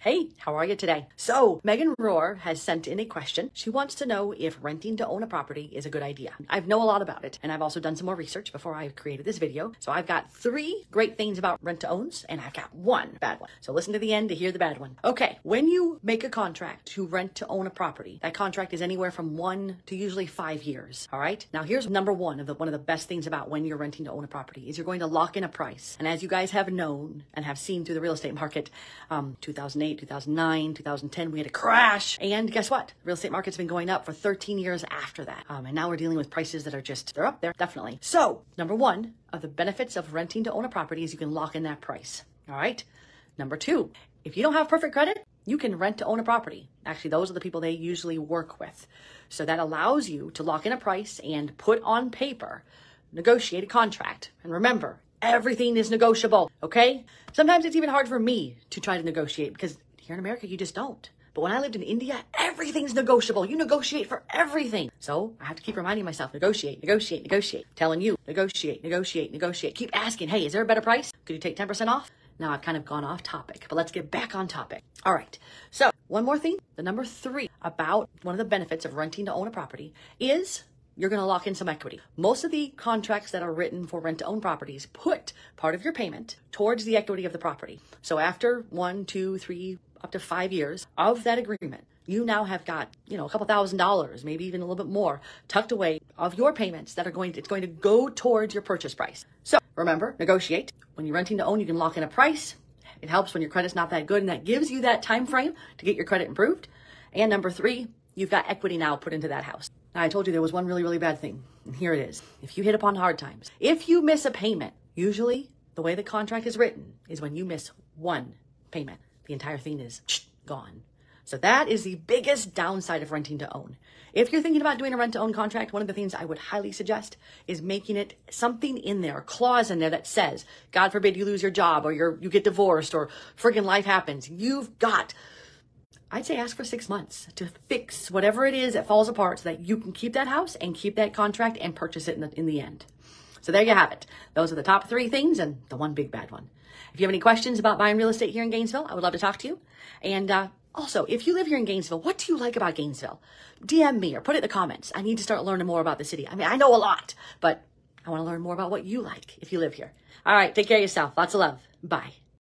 Hey, how are you today? So Megan Rohr has sent in a question. She wants to know if renting to own a property is a good idea. I know a lot about it, and I've also done some more research before I created this video. So I've got 3 great things about rent to owns, and I've got 1 bad one. So listen to the end to hear the bad one. Okay, when you make a contract to rent to own a property, that contract is anywhere from 1 to usually 5 years. All right. Now here's number 1 of one of the best things about when you're renting to own a property is you're going to lock in a price. And as you guys have known and have seen through the real estate market, 2008, 2009, 2010, we had a crash. And guess what? The real estate market's been going up for 13 years after that. And now we're dealing with prices that are they're up there, definitely. So number 1 of the benefits of renting to own a property is you can lock in that price. All right. Number 2, if you don't have perfect credit, you can rent to own a property. Actually, those are the people they usually work with. So that allows you to lock in a price and put on paper, negotiate a contract. And remember, everything is negotiable, okay? Sometimes it's even hard for me to try to negotiate because here in America, you just don't. But when I lived in India, everything's negotiable. You negotiate for everything. So I have to keep reminding myself, negotiate, negotiate, negotiate. Telling you, negotiate, negotiate, negotiate. Keep asking, hey, is there a better price? Could you take 10% off? Now I've kind of gone off topic, but let's get back on topic. All right. So one more thing, the number 3 about one of the benefits of renting to own a property is you're going to lock in some equity. Most of the contracts that are written for rent to own properties put part of your payment towards the equity of the property. So after 1, 2, 3, up to 5 years of that agreement, you now have got, a couple $1,000s, maybe even a little bit more tucked away of your payments that it's going to go towards your purchase price. So remember, negotiate. When you're renting to own, you can lock in a price. It helps when your credit's not that good, and that gives you that time frame to get your credit improved. And number 3, you've got equity now put into that house. Now, I told you there was one really, really bad thing, and here it is. If you hit upon hard times, if you miss a payment, usually the way the contract is written is when you miss 1 payment, the entire thing is gone. So that is the biggest downside of renting to own. If you're thinking about doing a rent to own contract, one of the things I would highly suggest is making it something in there, a clause in there that says, God forbid you lose your job or you get divorced or friggin' life happens. You've got, I'd say ask for 6 months to fix whatever it is that falls apart so that you can keep that house and keep that contract and purchase it in the end. So there you have it. Those are the top 3 things and the one big bad one. If you have any questions about buying real estate here in Gainesville, I would love to talk to you. And also, if you live here in Gainesville, what do you like about Gainesville? DM me or put it in the comments. I need to start learning more about the city. I mean, I know a lot, but I want to learn more about what you like if you live here. All right, take care of yourself. Lots of love. Bye.